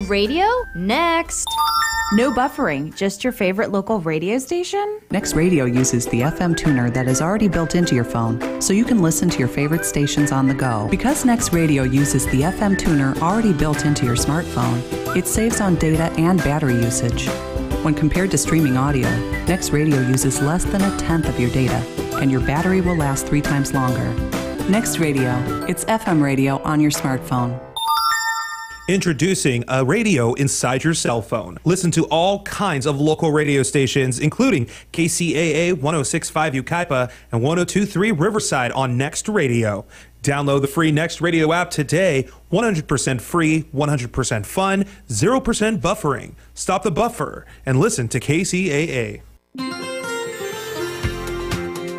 Radio? Next. No buffering, just your favorite local radio station? Next Radio uses the FM tuner that is already built into your phone, so you can listen to your favorite stations on the go. Because Next Radio uses the FM tuner already built into your smartphone, it saves on data and battery usage. When compared to streaming audio, Next Radio uses less than 1/10 of your data, and your battery will last 3 times longer. Next Radio, it's FM radio on your smartphone. Introducing a radio inside your cell phone. Listen to all kinds of local radio stations, including KCAA 106.5 Yucaipa and 102.3 Riverside on Next Radio. Download the free Next Radio app today. 100% free, 100% fun, 0% buffering. Stop the buffer and listen to KCAA.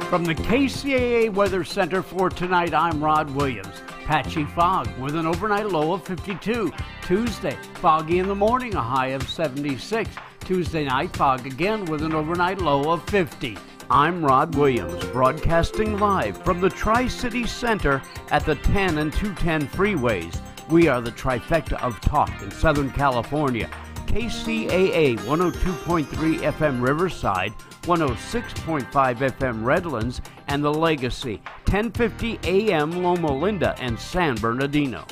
From the KCAA Weather Center for tonight, I'm Rod Williams. Patchy fog with an overnight low of 52. Tuesday, foggy in the morning, a high of 76. Tuesday night, fog again with an overnight low of 50. I'm Rod Williams, broadcasting live from the Tri-City Center at the 10 and 210 freeways. We are the trifecta of talk in Southern California. KCAA 102.3 FM Riverside, 106.5 FM Redlands, and The Legacy, 1050 AM Loma Linda and San Bernardino.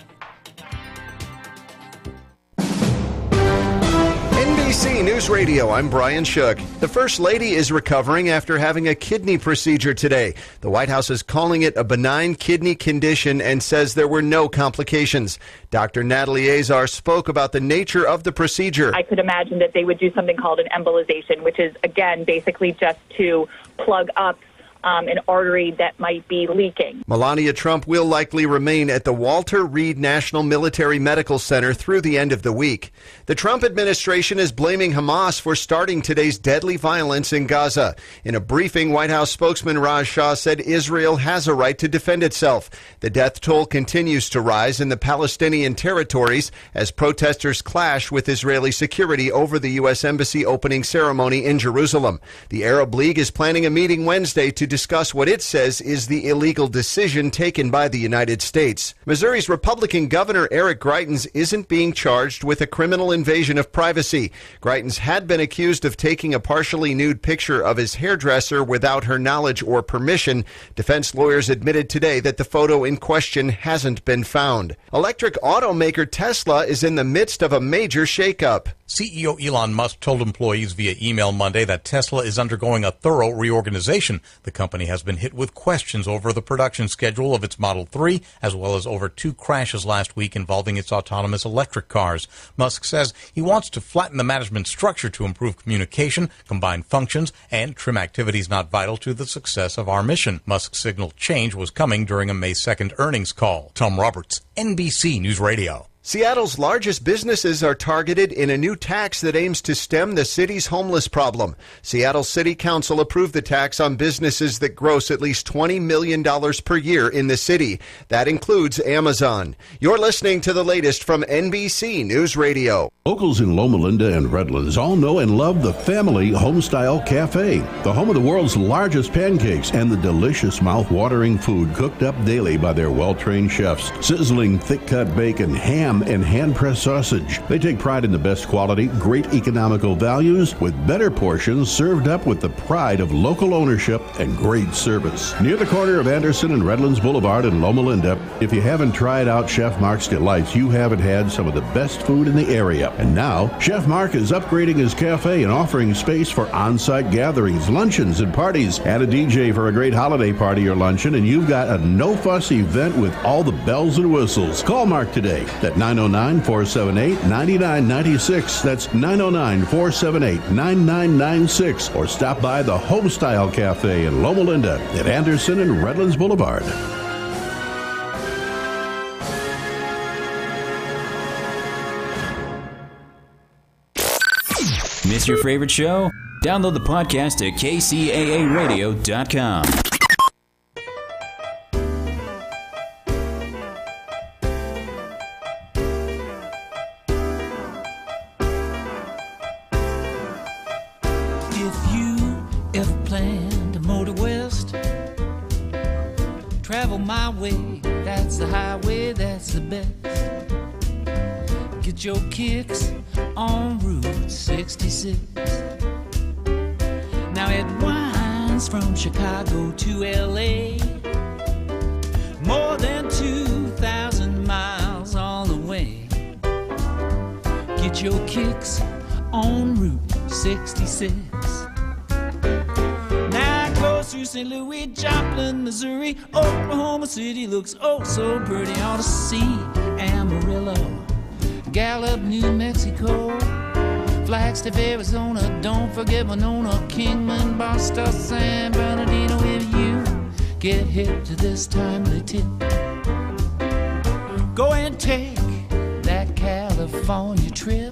NBC News Radio, I'm Brian Shook. The First Lady is recovering after having a kidney procedure today. The White House is calling it a benign kidney condition and says there were no complications. Dr. Natalie Azar spoke about the nature of the procedure. I could imagine that they would do something called an embolization, which is, again, basically just to plug up an artery that might be leaking. Melania Trump will likely remain at the Walter Reed National Military Medical Center through the end of the week. The Trump administration is blaming Hamas for starting today's deadly violence in Gaza. In a briefing, White House spokesman Raj Shah said Israel has a right to defend itself. The death toll continues to rise in the Palestinian territories as protesters clash with Israeli security over the U.S. Embassy opening ceremony in Jerusalem. The Arab League is planning a meeting Wednesday to discuss what it says is the illegal decision taken by the United States. Missouri's Republican Governor Eric Greitens isn't being charged with a criminal invasion of privacy. Greitens had been accused of taking a partially nude picture of his hairdresser without her knowledge or permission. Defense lawyers admitted today that the photo in question hasn't been found. Electric automaker Tesla is in the midst of a major shakeup. CEO Elon Musk told employees via email Monday that Tesla is undergoing a thorough reorganization. The company has been hit with questions over the production schedule of its Model 3, as well as over 2 crashes last week involving its autonomous electric cars. Musk says he wants to flatten the management structure to improve communication, combine functions, and trim activities not vital to the success of our mission. Musk signaled change was coming during a May 2nd earnings call. Tom Roberts, NBC News Radio. Seattle's largest businesses are targeted in a new tax that aims to stem the city's homeless problem. Seattle City Council approved the tax on businesses that gross at least $20 million per year in the city. That includes Amazon. You're listening to the latest from NBC News Radio. Locals in Loma Linda and Redlands all know and love the Family Homestyle Cafe, the home of the world's largest pancakes and the delicious mouth-watering food cooked up daily by their well-trained chefs. Sizzling thick-cut bacon, ham, and hand-pressed sausage. They take pride in the best quality, great economical values, with better portions served up with the pride of local ownership and great service. Near the corner of Anderson and Redlands Boulevard in Loma Linda, if you haven't tried out Chef Mark's Delights, you haven't had some of the best food in the area. And now, Chef Mark is upgrading his cafe and offering space for on-site gatherings, luncheons, and parties. Add a DJ for a great holiday party or luncheon, and you've got a no-fuss event with all the bells and whistles. Call Mark today at 909-478-9996. That's 909-478-9996. Or stop by the Homestyle Cafe in Loma Linda at Anderson and Redlands Boulevard. Miss your favorite show? Download the podcast at kcaaradio.com. If you ever plan to motor west, travel my way, that's the highway, that's the best. Get your kicks on Route 66. Now it winds from Chicago to LA, more than 2,000 miles all the way. Get your kicks on Route 66. Now it goes through St. Louis, Joplin, Missouri. Oklahoma City looks oh so pretty. Ought to see Amarillo, Gallup, New Mexico, Flagstaff, Arizona. Don't forget Winona, Kingman, Boston, San Bernardino. If you get hip to this timely tip, go and take that California trip.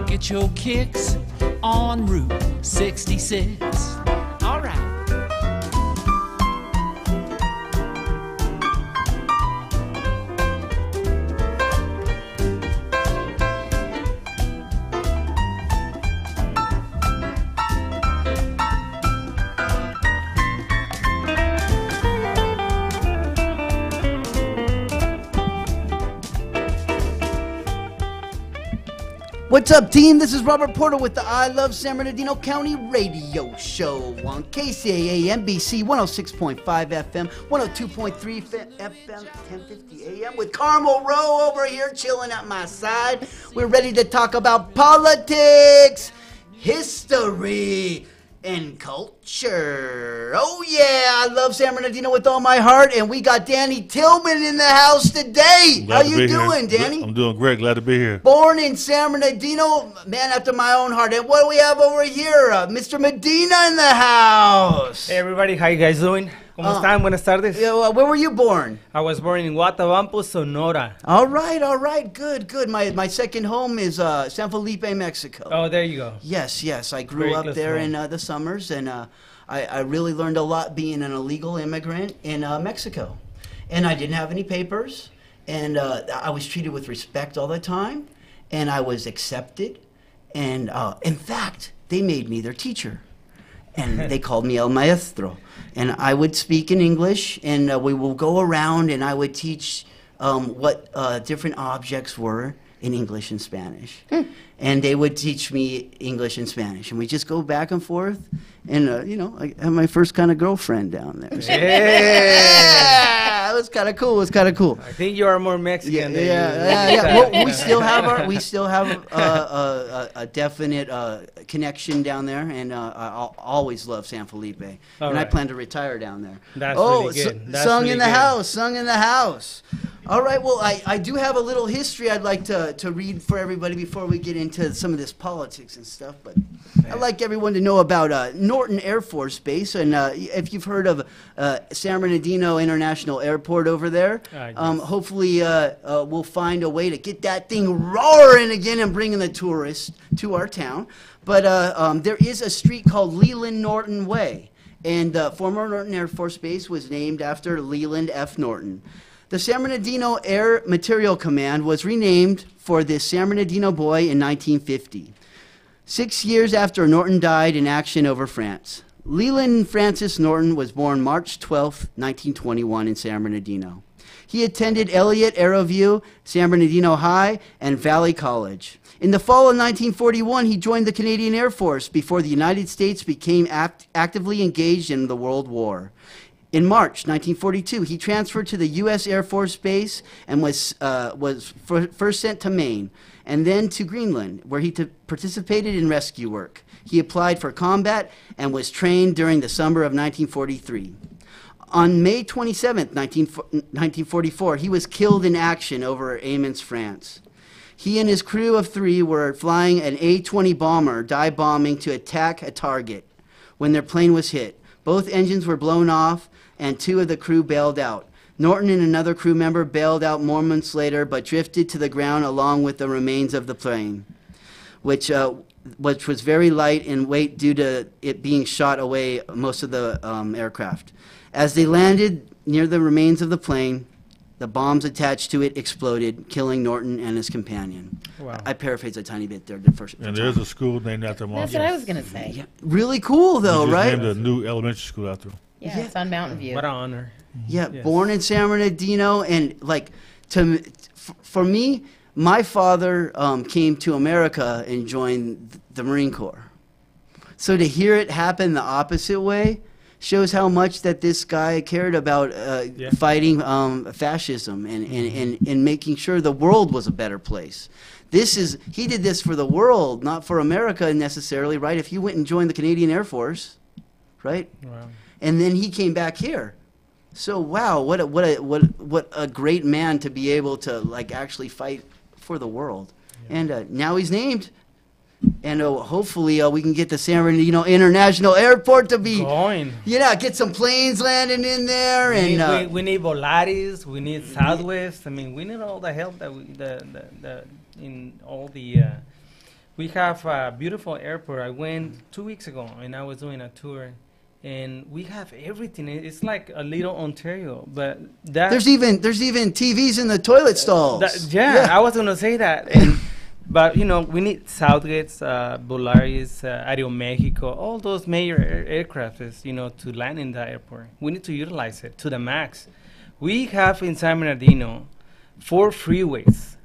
Get your kicks on Route 66. All right. What's up, team? This is Robert Porter with the I Love San Bernardino County radio show on KCAA NBC 106.5 FM, 102.3 FM, 1050 AM with Carmel Rowe over here chilling at my side. We're ready to talk about politics, history, and culture. Oh yeah, I love San Bernardino with all my heart, and we got Danny Tillman in the house today. How you doing, Danny? I'm doing great. Glad to be here. Born in San Bernardino, man after my own heart. And what do we have over here? Mr. Medina in the house. Hey everybody, how you guys doing? ¿Cómo están? Buenas tardes. Where were you born? I was born in Guatabampo, Sonora. All right. Good. My second home is San Felipe, Mexico. Oh, there you go. Yes. I grew up there in the summers, and I really learned a lot being an illegal immigrant in Mexico. And I didn't have any papers, and I was treated with respect all the time, and I was accepted. And in fact, they made me their teacher. And they called me El Maestro. And I would speak in English, and we will go around, and I would teach what different objects were in English and Spanish. And they would teach me English and Spanish. And we just go back and forth. And, I had my first kind of girlfriend down there. So. Yeah! It was kind of cool. I think you are more Mexican than yeah. Well, we still have a definite connection down there, and I'll always love San Felipe. I plan to retire down there. That's really good. Sung in the house. All right, well, I do have a little history I'd like to read for everybody before we get into some of this politics and stuff, but I'd like everyone to know about Norton Air Force Base, and if you've heard of San Bernardino International Airport over there, hopefully we'll find a way to get that thing roaring again and bringing the tourists to our town. But there is a street called Leland Norton Way, and former Norton Air Force Base was named after Leland F. Norton. The San Bernardino Air Materiel Command was renamed for this San Bernardino boy in 1950, 6 years after Norton died in action over France. Leland Francis Norton was born March 12, 1921 in San Bernardino. He attended Elliott, Arrowview, San Bernardino High, and Valley College. In the fall of 1941, he joined the Canadian Air Force before the United States became actively engaged in the World War. In March 1942, he transferred to the U.S. Air Force Base and was first sent to Maine, and then to Greenland, where he participated in rescue work. He applied for combat and was trained during the summer of 1943. On May 27, 1944, he was killed in action over Amiens, France. He and his crew of 3 were flying an A-20 bomber, dive bombing to attack a target when their plane was hit. Both engines were blown off, and 2 of the crew bailed out. Norton and another crew member bailed out more months later, but drifted to the ground along with the remains of the plane, which was very light in weight due to it being shot away most of the aircraft. As they landed near the remains of the plane, the bombs attached to it exploded, killing Norton and his companion. Wow. I paraphrased a tiny bit there. And there's a school named after him. That's what I was going to say. Yeah. Really cool, though, right? Named a new elementary school after him. Yeah, it's on Mountain View. What an honor. Yeah, yes. Born in San Bernardino, and for me, my father came to America and joined the Marine Corps. So to hear it happen the opposite way shows how much that this guy cared about fighting fascism and making sure the world was a better place. He did this for the world, not for America necessarily, right? If you went and joined the Canadian Air Force, right? Wow. And then he came back here. So wow, what a great man to be able to like actually fight for the world. Yeah. And now he's named. And hopefully we can get the San Bernardino International Airport to be going. Yeah, get some planes landing in there, we need Volaris, we need Southwest. I mean, we need all the help that we have a beautiful airport. I went 2 weeks ago, and I was doing a tour, and we have everything. It's like a little Ontario, but there's even TVs in the toilet stalls. I was gonna say that. But, you know, we need Southgates, Volaris, Aeromexico, all those major aircraft, to land in the airport. We need to utilize it to the max. We have in San Bernardino 4 freeways,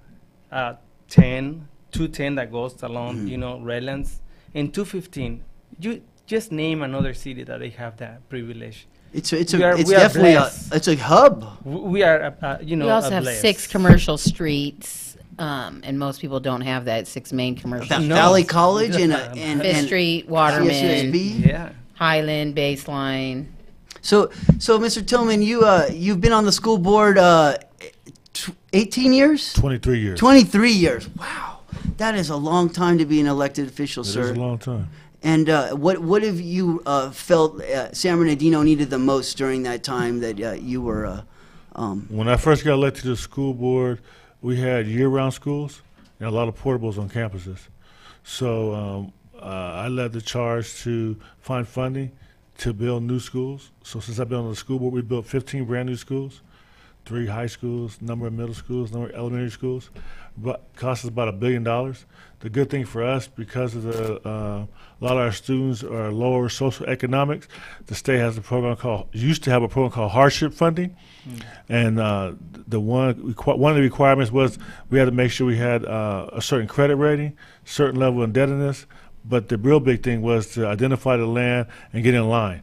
210 that goes along, Redlands, and 215. You just name another city that they have that privilege. It's definitely a hub. We are, we also have 6 commercial streets. And most people don't have that 6 main commercial. Valley College and Fifth Street, Waterman, Highland, Baseline. So Mr. Tillman, you've been on the school board 18 years? 23 years. 23 years. Wow, that is a long time to be an elected official, sir. It is a long time. And what have you felt San Bernardino needed the most during that time that you were? When I first got elected to the school board, we had year-round schools and a lot of portables on campuses. So I led the charge to find funding to build new schools. So since I've been on the school board, we built 15 brand new schools, 3 high schools, number of middle schools, number of elementary schools. But cost us about $1 billion. The good thing for us, because of a lot of our students are lower social economics, the state has used to have a program called hardship funding. And one of the requirements was we had to make sure we had a certain credit rating, certain level of indebtedness, but the real big thing was to identify the land and get in line.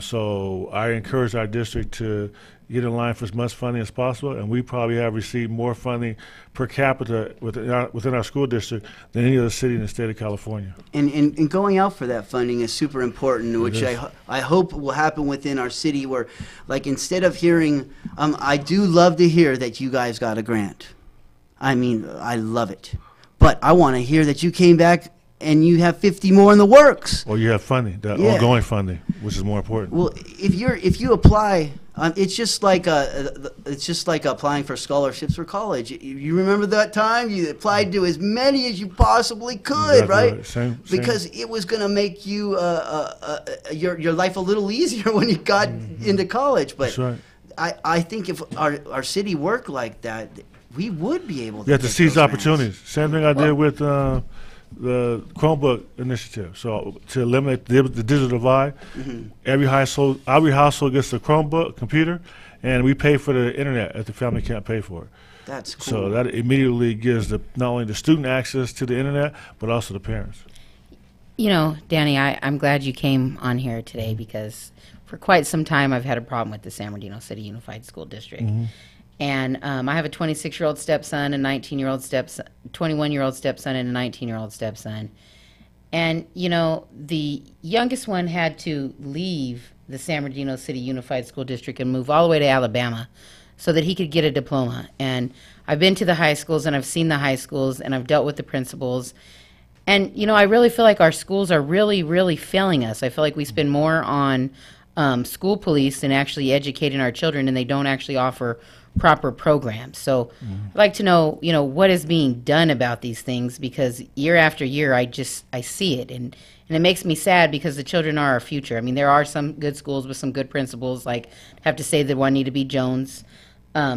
So I encourage our district to get in line for as much funding as possible, and we probably have received more funding per capita within our school district than any other city in the state of California. And going out for that funding is super important, which I hope will happen within our city where, like, instead of hearing, I do love to hear that you guys got a grant. I mean, I love it. But I want to hear that you came back and you have 50 more in the works. Or you have funding, ongoing funding, which is more important. Well, if you apply, it's just like applying for scholarships for college. You remember that time you applied to as many as you possibly could, right? Same. Because it was going to make you your life a little easier when you got into college. But that's right. I think if our city worked like that, we would be able to. You have to seize opportunities. Same thing I did with the Chromebook initiative. So to eliminate the digital divide, every household gets a Chromebook computer, and we pay for the internet if the family can't pay for it. That's cool. So that immediately gives not only the student access to the internet, but also the parents. You know, Danny, I'm glad you came on here today because for quite some time I've had a problem with the San Bernardino City Unified School District. And I have a 26-year-old stepson, a 19-year-old stepson, 21-year-old stepson, and a 19-year-old stepson. And, you know, the youngest one had to leave the San Bernardino City Unified School District and move all the way to Alabama so that he could get a diploma. And I've been to the high schools, and I've seen the high schools, and I've dealt with the principals. And, you know, I really feel like our schools are really, really failing us. I feel like we spend more on school police than actually educating our children, and they don't actually offer proper programs. So I'd like to know, you know, what is being done about these things, because year after year I see it, and it makes me sad because the children are our future. I mean, there are some good schools with some good principals, like I have to say the one need to be Jones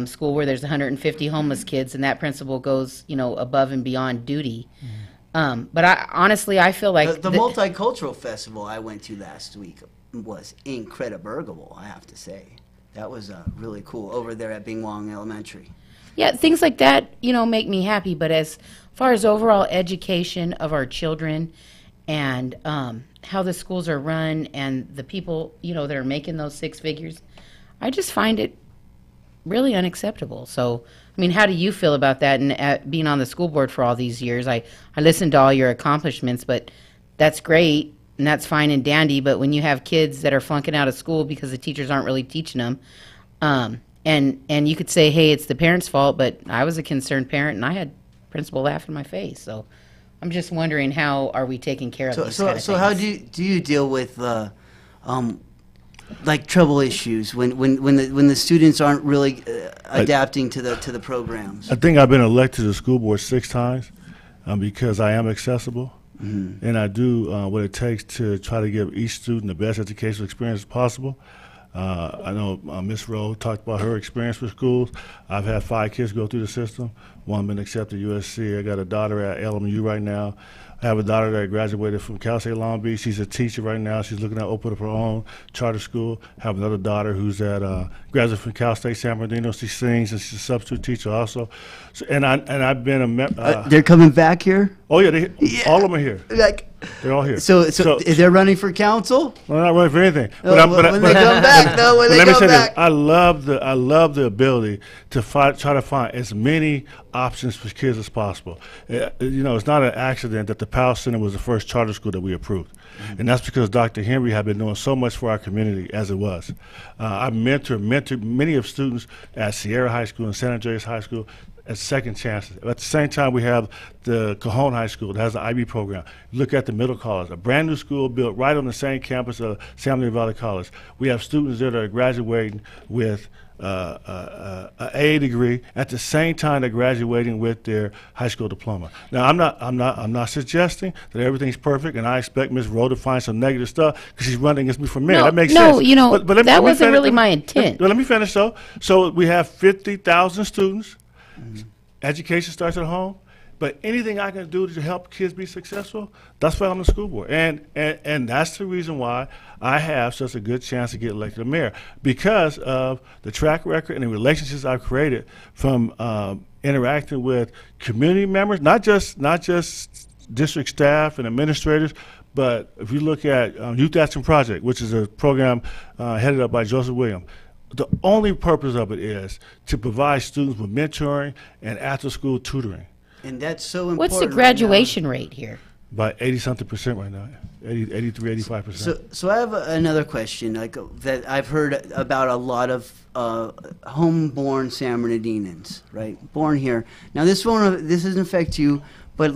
school where there's 150 homeless kids, and that principal goes, you know, above and beyond duty. But honestly, I feel like the multicultural festival I went to last week was incredible, I have to say. That was really cool over there at Bing Wong Elementary. Yeah, things like that, make me happy. But as far as overall education of our children and how the schools are run and the people, that are making those six figures, I just find it really unacceptable. So, I mean, how do you feel about that? And being on the school board for all these years, I listened to all your accomplishments, but that's great and that's fine and dandy. But when you have kids that are flunking out of school because the teachers aren't really teaching them, and you could say, hey, it's the parents' fault, but I was a concerned parent and I had principal laugh in my face. So I'm just wondering, how are we taking care of these kind of So things? how do you deal with like trouble issues when the students aren't really adapting to the programs? I think I've been elected to the school board 6 times because I am accessible, and I do what it takes to try to give each student the best educational experience possible. I know Ms. Rowe talked about her experience with schools. I've had 5 kids go through the system. One been accepted at USC. I got a daughter at LMU right now. I have a daughter that graduated from Cal State Long Beach. She's a teacher right now. She's looking at opening up her own charter school. I have another daughter who's at graduated from Cal State San Bernardino. She sings and she's a substitute teacher also. So, and I've been a member. They're coming back here? Oh yeah, all of them are here. They're all here. So they're running for council? Well, not running for anything. When they come back, though, when they come back. I love the ability to try to find as many options for kids as possible. It's not an accident that the Powell Center was the first charter school that we approved. And that's because Dr. Henry had been doing so much for our community as it was. I mentored many of students at Sierra High School and San Andreas High School as second chances. At the same time, we have the Cajon High School that has the IB program. Look at the middle college, a brand new school built right on the same campus of San Luis Valley College. We have students that are graduating with an AA degree at the same time they're graduating with their high school diploma. Now, I'm not suggesting that everything's perfect, and I expect Ms. Rowe to find some negative stuff because she's running against me for mayor. That makes sense. No, but that wasn't really my intent. Let me finish though. So we have 50,000 students. Education starts at home, but anything I can do to help kids be successful, that's why I'm on the school board, and that's the reason why I have such a good chance to get elected mayor, because of the track record and the relationships I've created from interacting with community members, not just district staff and administrators, but if you look at Youth Action Project, which is a program headed up by Joseph Williams. The only purpose of it is to provide students with mentoring and after-school tutoring. And that's so important. What's the graduation rate here? About 80-something% right now, 83, 85%. So I have another question that I've heard about a lot of homeborn San Bernardinans, right? Born here. Now this doesn't affect you, but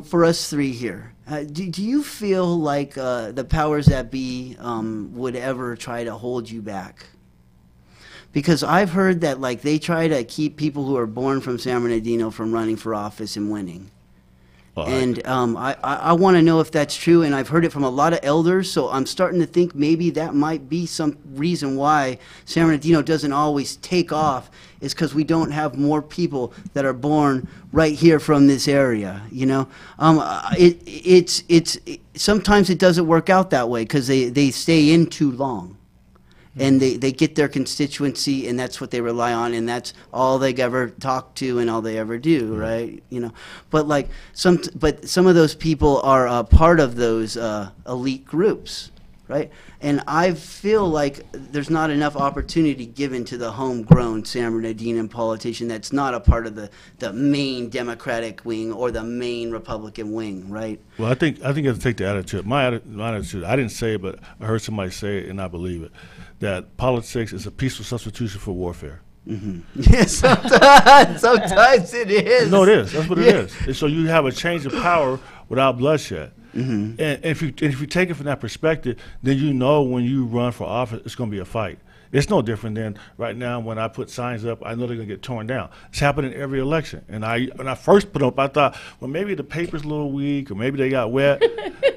for us 3 here, do you feel like the powers that be would ever try to hold you back? Because I've heard that they try to keep people who are born from San Bernardino from running for office and winning. And I want to know if that's true, and I've heard it from a lot of elders, so I'm starting to think maybe that might be some reason why San Bernardino doesn't always take off, is because we don't have more people that are born right here from this area, sometimes it doesn't work out that way because they stay in too long. And they get their constituency, and that's what they rely on, and that's all they ever talk to and all they ever do, right? But some of those people are a part of those elite groups, right? And I feel like there's not enough opportunity given to the homegrown San Bernardino politician that's not a part of the main Democratic wing or the main Republican wing, right? Well, I think you have to take the attitude. My attitude, I didn't say it, but I heard somebody say it, and I believe it, that politics is a peaceful substitution for warfare. Yes, sometimes it is. No, it is. That's what it is. And so you have a change of power without bloodshed. And if you take it from that perspective, then when you run for office, it's going to be a fight. It's no different than right now when I put signs up, I know they're going to get torn down. It's happening every election. And when I first put them up, I thought, well, maybe the paper's a little weak or maybe they got wet.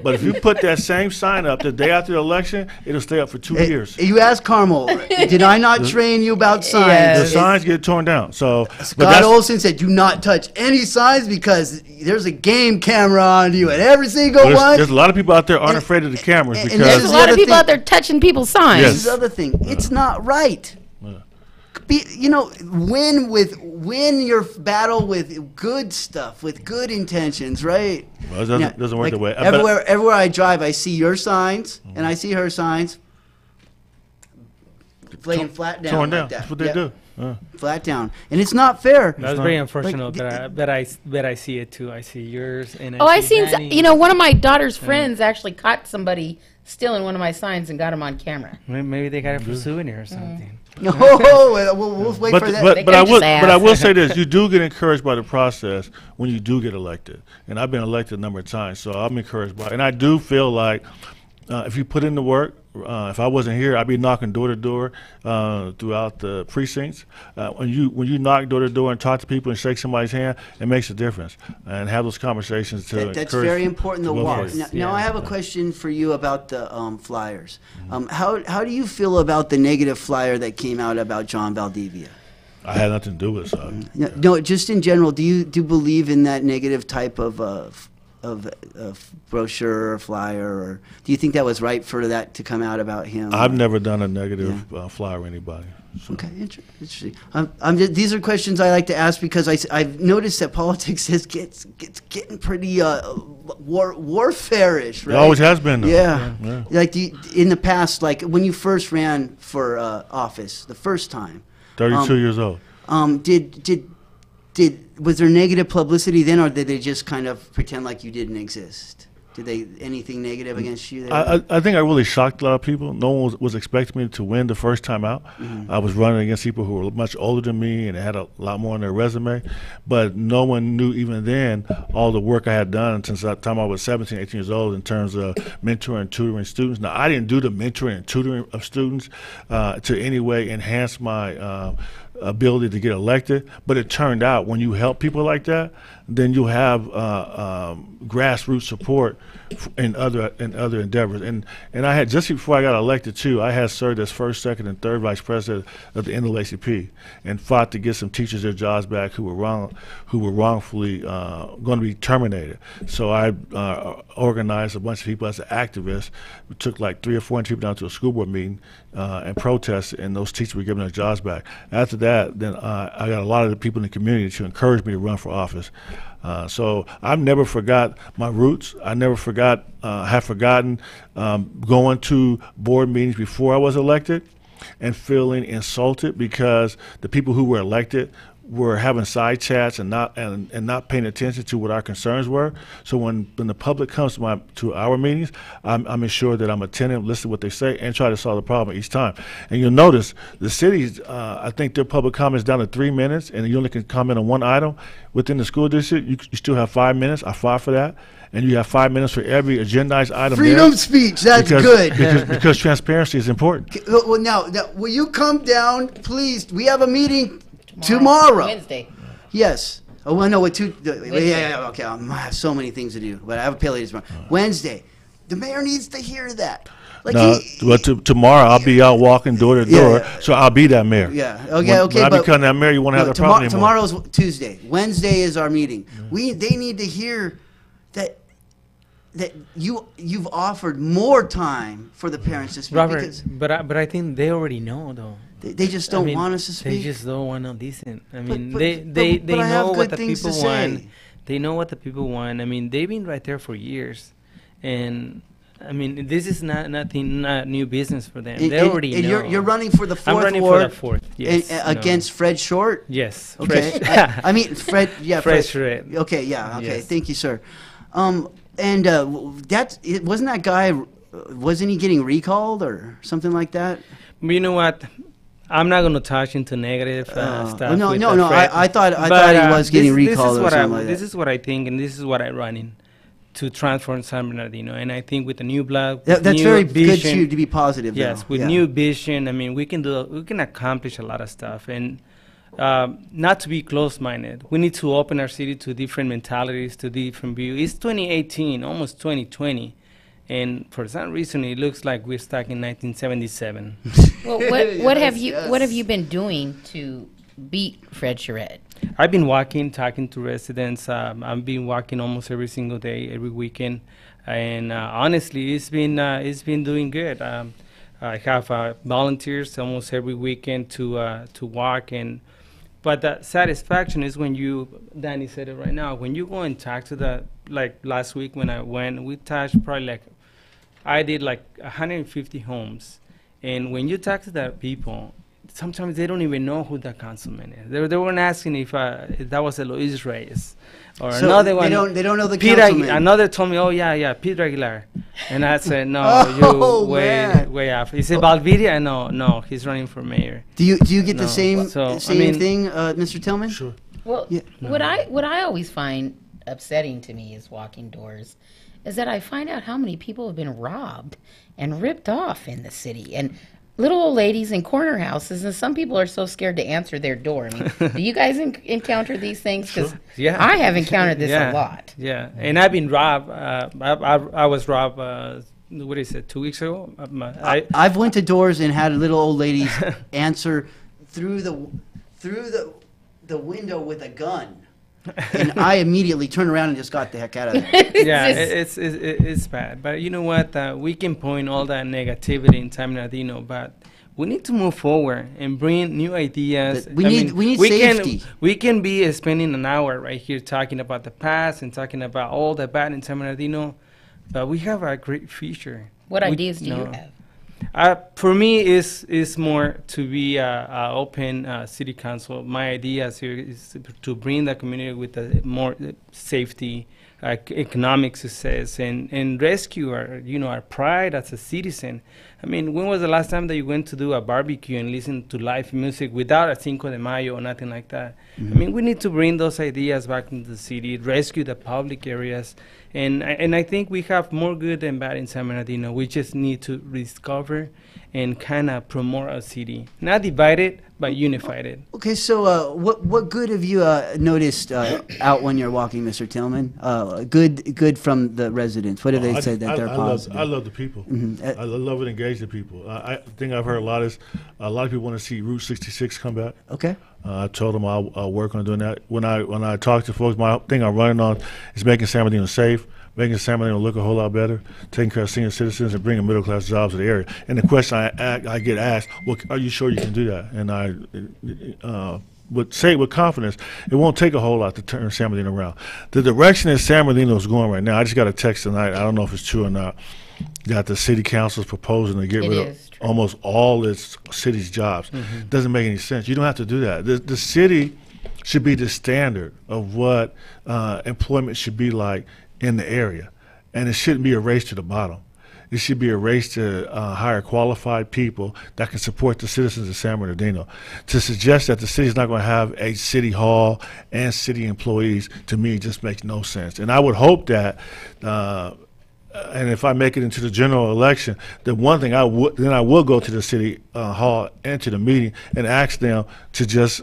But if you put that same sign up the day after the election, it'll stay up for 2 years. You asked Carmel, did I not train you about signs? The signs get torn down. So Scott Olson said, do not touch any signs because there's a game camera on you at every single one. There's a lot of people out there aren't afraid of the cameras. And there's a lot of people out there touching people's signs. This is the other thing. It's not right. win your battle with good stuff, with good intentions, right? Well, it doesn't work that way. Everywhere I drive, I see your signs and I see her signs. Laying flat down. Torn like down. that. That's what they do. Flat down, and it's not fair. That's very unfortunate. But I see it too. I see yours and I seen one of my daughter's friends actually caught somebody stealing one of my signs and got him on camera. Maybe they got it for souvenir or something. No, we'll wait for that. But I will say this: you do get encouraged by the process when you do get elected, and I've been elected a number of times, so I'm encouraged by it. And I do feel like if you put in the work. If I wasn't here, I'd be knocking door to door throughout the precincts. When you knock door to door and talk to people and shake somebody's hand, it makes a difference. And have those conversations to encourage. That's very important to walk. Now, now I have a question for you about the flyers. How do you feel about the negative flyer that came out about John Valdivia? I had nothing to do with it. No, just in general, do you believe in that negative type of brochure or flyer, or do you think that was right for that to come out about him? I've never done a negative flyer or anybody. So. Okay, interesting. These are questions I like to ask because I've noticed that politics gets getting pretty warfare-ish, right? It always has been, though. Yeah. Like in the past, like when you first ran for office the first time. 32 years old. Was there negative publicity then, or did they just kind of pretend like you didn't exist? Did they anything negative against you there? I think I really shocked a lot of people. No one was expecting me to win the first time out. I was running against people who were much older than me and had a lot more on their resume. But no one knew even then all the work I had done since that time I was 17, 18 years old in terms of mentoring and tutoring students. Now, I didn't do the mentoring and tutoring of students to any way enhance my ability to get elected, but it turned out when you help people like that, then you have grassroots support in other endeavors. And I had, just before I got elected too, I had served as first, second, and third vice president of the NAACP and fought to get some teachers their jobs back who were wrongfully going to be terminated. So I organized a bunch of people as an activist. We took like 300 or 400 people down to a school board meeting and protested, and those teachers were given their jobs back. After that, then I got a lot of the people in the community to encourage me to run for office. So I've never forgot my roots. I never have forgotten going to board meetings before I was elected and feeling insulted because the people who were elected were having side chats and not paying attention to what our concerns were. So when the public comes to our meetings, I'm assured that I'm attentive, listen to what they say, and try to solve the problem each time. And you'll notice the cities, I think their public comment is down to 3 minutes, and you only can comment on one item. Within the school district, you still have 5 minutes. I fought for that. And you have 5 minutes for every agendized item. Freedom of speech, that's good. Because transparency is important. Well, now, will you come down, please? We have a meeting tomorrow. Wednesday. Yes. Oh, well, no, okay. I have so many things to do, but I have a pay tomorrow. Wednesday. The mayor needs to hear that. Like tomorrow I'll be out walking door to door, so I'll be that mayor. Yeah. Okay. When I become that mayor, you won't have that problem anymore. Tomorrow's Tuesday. Wednesday is our meeting. They need to hear that you've offered more time for the parents to speak. Robert, but I think they already know though. They just don't want us to speak. They just don't want to listen. I mean, they know what the people want. They know what the people want. I mean, they've been right there for years, and I mean, this is not new business for them. They already know. You're running for the fourth ward. I'm running for the fourth. Yes. Against Fred Short. Yes. Okay. I mean Fred. Yeah. Fred Short. Okay. Yeah. Okay. Yes. Thank you, sir. And wasn't that guy? Wasn't he getting recalled or something like that? You know what? I'm not going to touch into negative stuff. No. I thought he was getting recalled or something like that. This is what I think, and this is what I run in to transform San Bernardino. And I think with the new blood, that's new very vision, good to be positive. Yes, with new vision, I mean, we can accomplish a lot of stuff, and not to be close-minded. We need to open our city to different mentalities, to different views. It's 2018, almost 2020. And for some reason, it looks like we're stuck in 1977. Well, what have you been doing to beat Fred Charette? I've been walking, talking to residents. I've been walking almost every single day, every weekend, and honestly, it's been doing good. I have volunteers almost every weekend to walk. But the satisfaction is when Danny said it right now, when you go and talk to like last week when I went, we touched probably I did 150 homes. And when you talk to the people, sometimes they don't even know who the councilman is. They weren't asking if that was Eloise Reyes or so another one. They don't know the councilman. Another told me, oh yeah, Peter Aguilar, and I said no, way off. He said Valviria, no, he's running for mayor. Do you get the same thing, Mr. Tillman? Sure. Well, what I always find upsetting to me is walking doors, is that I find out how many people have been robbed and ripped off in the city, and little old ladies in corner houses, and some people are so scared to answer their door. I mean, do you guys encounter these things? Because I have encountered this a lot. Yeah, and I've been robbed. I was robbed. What is it? 2 weeks ago. I've went to doors and had little old ladies answer through the window with a gun. And I immediately turned around and just got the heck out of there. Yeah, it's bad. But you know what? We can point all that negativity in San Bernardino, but we need to move forward and bring new ideas. We need safety. We can be spending an hour right here talking about the past and talking about all the bad in San Bernardino, but we have a great future. What ideas do you have? For me, is more to be a open city council. My idea here is to bring the community with more safety, economic success, and rescue our pride as a citizen. I mean, when was the last time that you went to do a barbecue and listen to live music without a Cinco de Mayo or nothing like that? Mm-hmm. I mean, we need to bring those ideas back into the city, rescue the public areas. And I think we have more good than bad in San Bernardino. We just need to rediscover and kind of promote our city. Not divided, but unified it. Okay, so what good have you noticed out when you're walking, Mr. Tillman? Good from the residents. What have they said that they're positive? I love the people. Mm-hmm. I love and engage the people. I think I've heard a lot of people want to see Route 66 come back. Okay. I told them I'll work on doing that. When I talk to folks, my thing I'm running on is making San Bernardino safe, making San Bernardino look a whole lot better, taking care of senior citizens, and bringing middle-class jobs to the area. And the question I get asked, well, are you sure you can do that? And I would say with confidence, it won't take a whole lot to turn San Bernardino around. The direction that San Bernardino is going right now, I just got a text tonight, I don't know if it's true or not, that the city council is proposing to get rid of almost all its city's jobs. Mm-hmm. Doesn't make any sense. You don't have to do that. The city should be the standard of what employment should be like in the area, and it shouldn't be a race to the bottom. It should be a race to hire qualified people that can support the citizens of San Bernardino. To suggest that the city is not going to have a city hall and city employees, to me, just makes no sense. And I would hope that and if I make it into the general election, the one thing I will go to the city hall and to the meeting and ask them to just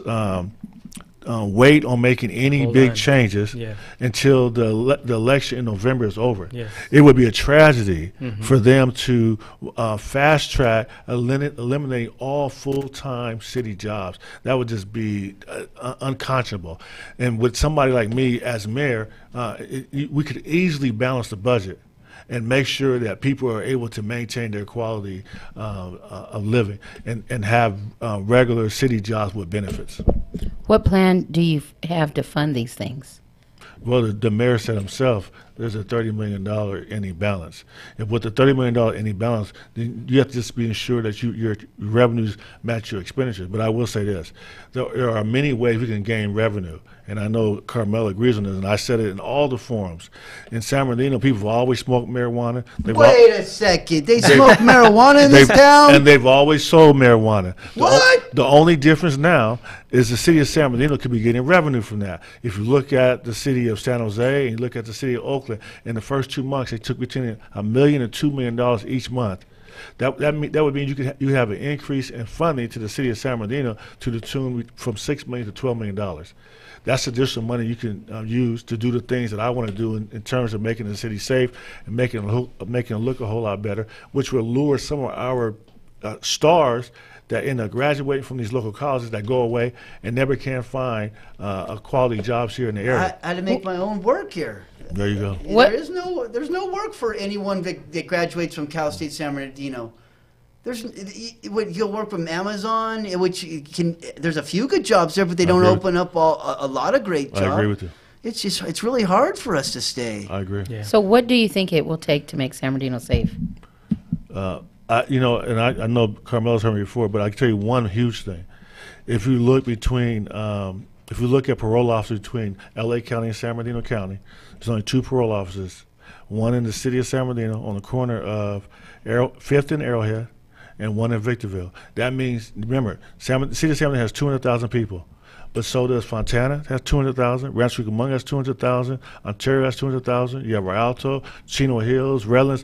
wait on making any big changes until the election in November is over. Yes. It would be a tragedy for them to fast track eliminating all full-time city jobs. That would just be unconscionable. And with somebody like me as mayor, we could easily balance the budget and make sure that people are able to maintain their quality of living and have regular city jobs with benefits. What plan do you have to fund these things? Well, the mayor said himself, there's a $30 million ending balance. And with the $30 million ending balance, then you have to just be ensured that your revenues match your expenditures. But I will say this, there are many ways we can gain revenue. And I know Carmel agrees on this, and I said it in all the forums. In San Bernardino, people have always smoked marijuana. Wait a second. They smoke marijuana in this town? And they've always sold marijuana. What? The only difference now is the city of San Bernardino could be getting revenue from that. If you look at the city of San Jose and you look at the city of Oakland, in the first 2 months, they took between $1 million and $2 million each month. That would mean you have an increase in funding to the city of San Bernardino to the tune from $6 million to $12 million. That's additional money you can use to do the things that I want to do in terms of making the city safe and making it look a whole lot better, which will lure some of our stars that end up graduating from these local colleges that go away and never can find quality jobs here in the area. I had to make my own work here. There you go. There's no work for anyone that graduates from Cal State San Bernardino. You'll work from Amazon, which there's a few good jobs there, but they don't open up a lot of great jobs. I agree with you. It's really hard for us to stay. I agree. Yeah. So what do you think it will take to make San Bernardino safe? I know Carmela's heard me before, but I can tell you one huge thing. If you look at parole officers between L.A. County and San Bernardino County, there's only 2 parole officers, one in the city of San Bernardino on the corner of 5th and Arrowhead, and one in Victorville. That means, remember, the city of San Bernardino has 200,000 people, but so does Fontana, has 200,000, Rancho Cucamonga has 200,000, Ontario has 200,000, you have Rialto, Chino Hills, Redlands.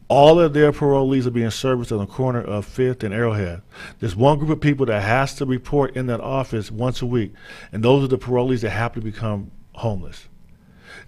All of their parolees are being serviced on the corner of 5th and Arrowhead. There's one group of people that has to report in that office once a week, and those are the parolees that happen to become homeless.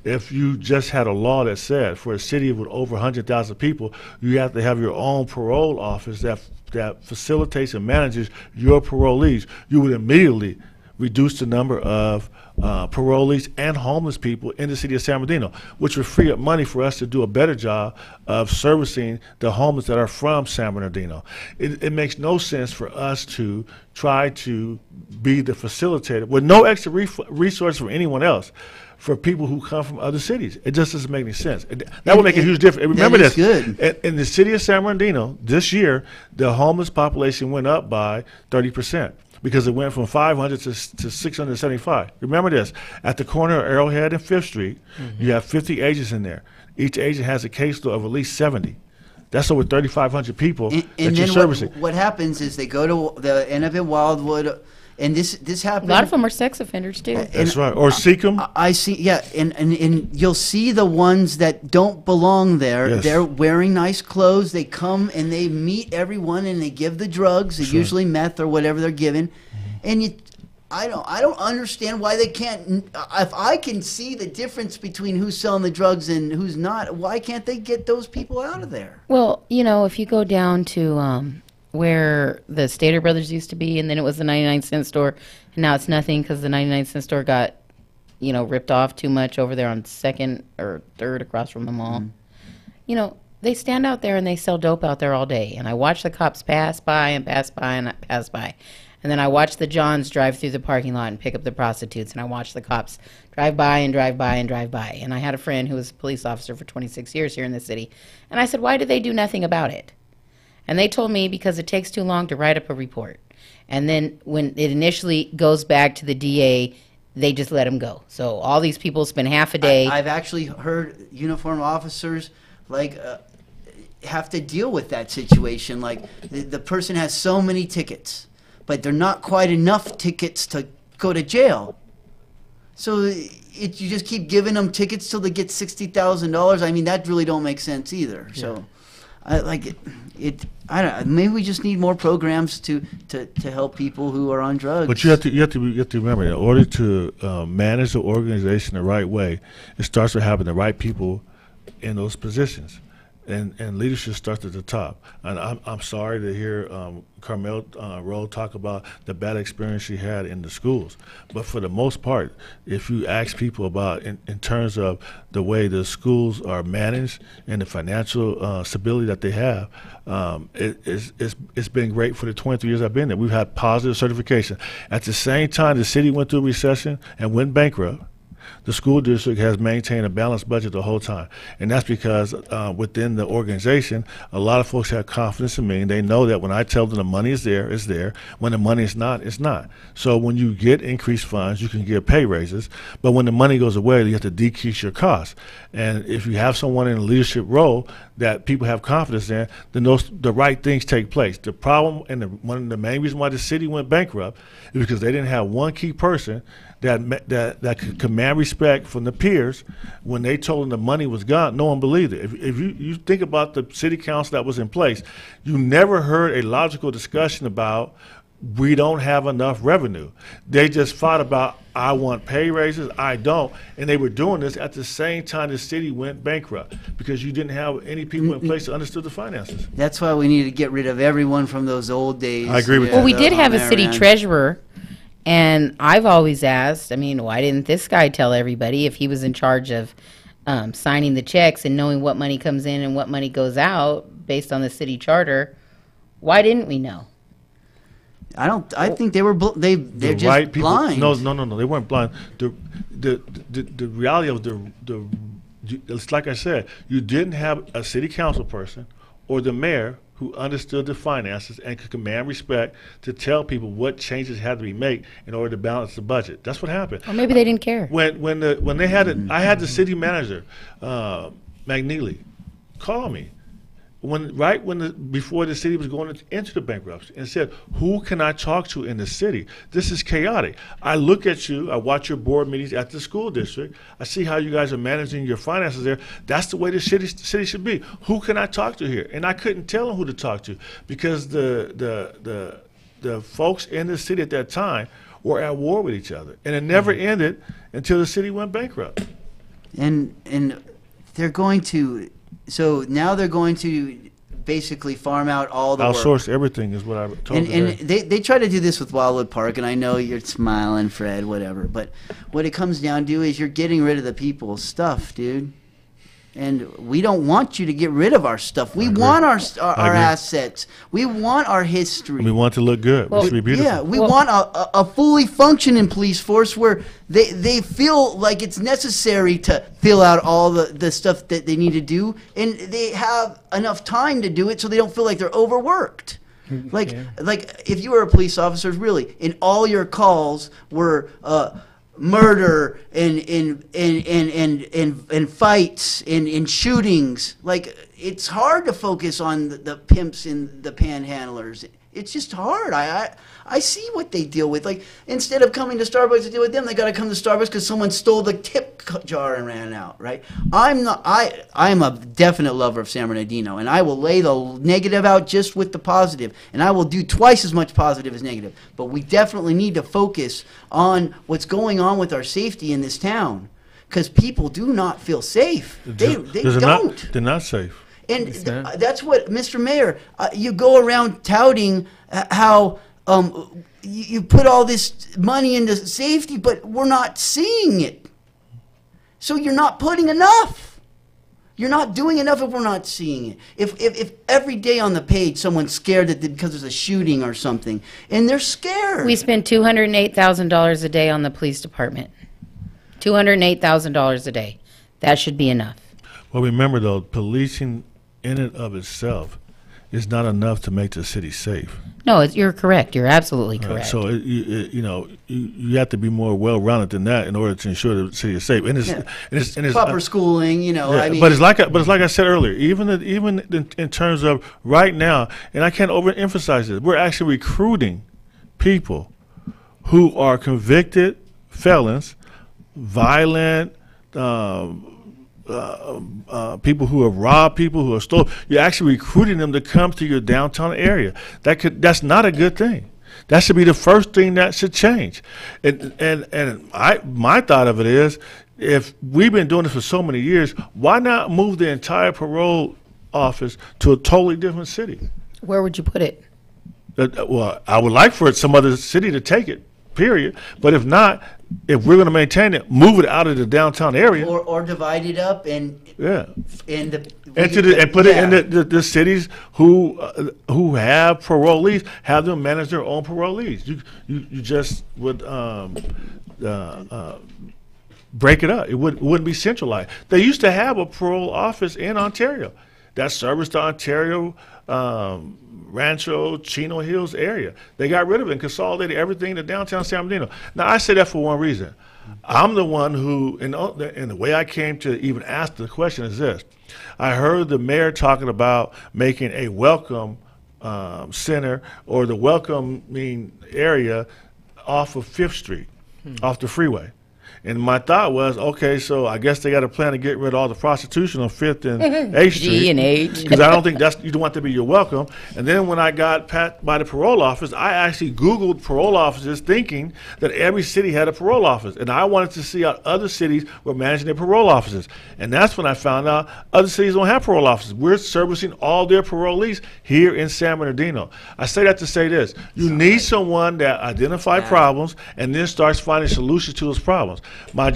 If you just had a law that said for a city with over 100,000 people, you have to have your own parole office that facilitates and manages your parolees, you would immediately reduce the number of parolees and homeless people in the city of San Bernardino, which would free up money for us to do a better job of servicing the homeless that are from San Bernardino. It makes no sense for us to try to be the facilitator with no extra resource from anyone else for people who come from other cities. It just doesn't make any sense. That would make a huge difference. Remember this, in the city of San Bernardino, this year, the homeless population went up by 30%. Because it went from 500 to 675. Remember this, at the corner of Arrowhead and 5th Street, you have 50 agents in there. Each agent has a caseload of at least 70. That's over 3,500 people that you're servicing. What happens is they go to the end of it, Wildwood, and this happens. A lot of them are sex offenders too. That's right. Or Seacom. I see. Yeah, and you'll see the ones that don't belong there. Yes. They're wearing nice clothes. They come and they meet everyone and they give the drugs. Usually meth or whatever they're given. And I don't understand why they can't. If I can see the difference between who's selling the drugs and who's not, why can't they get those people out of there? Well, if you go down to where the Stater Brothers used to be, and then it was the 99-cent store, and now it's nothing because the 99-cent store got, ripped off too much over there on 2nd or 3rd across from the mall. They stand out there and they sell dope out there all day, and I watch the cops pass by and pass by and pass by. And then I watch the Johns drive through the parking lot and pick up the prostitutes, and I watch the cops drive by and drive by and drive by. And I had a friend who was a police officer for 26 years here in the city, and I said, why did they do nothing about it? And they told me because it takes too long to write up a report. And then when it initially goes back to the DA, they just let them go. So all these people spend half a day. I've actually heard uniformed officers have to deal with that situation. Like the person has so many tickets, but they're not quite enough tickets to go to jail. So you just keep giving them tickets till they get $60,000. I mean, that really don't make sense either. Yeah. So I like it. I don't know. Maybe we just need more programs to help people who are on drugs. But you have to remember, in order to manage the organization the right way, it starts with having the right people in those positions. And leadership starts at the top. And I'm sorry to hear Carmel Rowe talk about the bad experience she had in the schools. But for the most part, if you ask people about in terms of the way the schools are managed and the financial stability that they have, it's been great for the 23 years I've been there. We've had positive certification. At the same time, the city went through a recession and went bankrupt. The school district has maintained a balanced budget the whole time. And that's because within the organization, a lot of folks have confidence in me, and they know that when I tell them the money is there, it's there. When the money is not, it's not. So when you get increased funds, you can get pay raises. But when the money goes away, you have to decrease your costs. And if you have someone in a leadership role that people have confidence in, then the right things take place. The problem, and one of the main reasons why the city went bankrupt, is because they didn't have one key person that could command respect from the peers. When they told them the money was gone, no one believed it. If you think about the city council that was in place, you never heard a logical discussion about we don't have enough revenue. They just fought about, I want pay raises, I don't. And they were doing this at the same time the city went bankrupt because you didn't have any people in place that understood the finances. That's why we need to get rid of everyone from those old days. I agree with you. Well, we did have a city treasurer. And I've always asked, why didn't this guy tell everybody if he was in charge of signing the checks and knowing what money comes in and what money goes out based on the city charter? Why didn't we know? I think they were. They're just right people, blind. No. They weren't blind. The reality of it's like I said, you didn't have a city council person or the mayor who understood the finances and could command respect to tell people what changes had to be made in order to balance the budget. That's what happened. Or maybe they didn't care. When they had it, I had the city manager, McNeely, call me before the city was going into the bankruptcy and said, who can I talk to in the city? This is chaotic. I look at you, I watch your board meetings at the school district, I see how you guys are managing your finances there. That's the way the city should be. Who can I talk to here? And I couldn't tell them who to talk to because the folks in the city at that time were at war with each other. And it never ended until the city went bankrupt. And they're going to... So now they're going to basically farm out all the outsource work. everything is what I told And they try to do this with Wildwood Park, and I know you're smiling, Fred, whatever. But what it comes down to is you're getting rid of the people's stuff, dude. And we don't want you to get rid of our stuff. We want our assets. We want our history. We want to look good. We should be beautiful. Yeah, we want a fully functioning police force where they feel like it's necessary to fill out all the stuff that they need to do, and they have enough time to do it so they don't feel like they're overworked. Like if you were a police officer, really, and all your calls were murder and fights and shootings, like it's hard to focus on the pimps and the panhandlers. It's just hard. I see what they deal with. Like, instead of coming to Starbucks to deal with them, they got to come to Starbucks because someone stole the tip jar and ran out, right? I'm a definite lover of San Bernardino, and I will lay the negative out just with the positive, and I will do twice as much positive as negative. But we definitely need to focus on what's going on with our safety in this town, because people do not feel safe. They don't. They're not safe. And that's what, Mr. Mayor, you go around touting how you put all this money into safety, but we're not seeing it. So you're not putting enough. You're not doing enough if we're not seeing it. If every day on the page someone's scared that because there's a shooting or something, and they're scared. We spend $208,000 a day on the police department. $208,000 a day. That should be enough. Well, remember, though, policing in and of itself is not enough to make the city safe. No, you're correct. You're absolutely correct. So you have to be more well-rounded than that in order to ensure the city is safe. And it's proper schooling, Yeah, I mean, but it's like I said earlier. Even in terms of right now, and I can't overemphasize this, we're actually recruiting people who are convicted felons, violent. People who have robbed people, who have stolen. You're actually recruiting them to come to your downtown area. That's not a good thing. That should be the first thing that should change. My thought of it is, if we've been doing this for so many years, why not move the entire parole office to a totally different city? Where would you put it? Well, I would like for some other city to take it, period. But if not, if we're going to maintain it, move it out of the downtown area, or divide it up and put it in the cities who have parolees, have them manage their own parolees. You just would break it up. It wouldn't be centralized. They used to have a parole office in Ontario that serviced the Ontario, Rancho, Chino Hills area. They got rid of it and consolidated everything to downtown San Bernardino. Now, I say that for one reason. I'm the one who, and the way I came to even ask the question is this. I heard the mayor talking about making a welcome center or the welcoming area off of 5th Street, off the freeway. And my thought was, okay, so I guess they got a plan to get rid of all the prostitution on 5th and 8th Street. G and H. Because I don't think you don't want to be your welcome. And then when I got pat by the parole office, I actually Googled parole offices thinking that every city had a parole office. And I wanted to see how other cities were managing their parole offices. And that's when I found out other cities don't have parole offices. We're servicing all their parolees here in San Bernardino. I say that to say this. You need someone that identifies problems and then starts finding solutions to those problems. My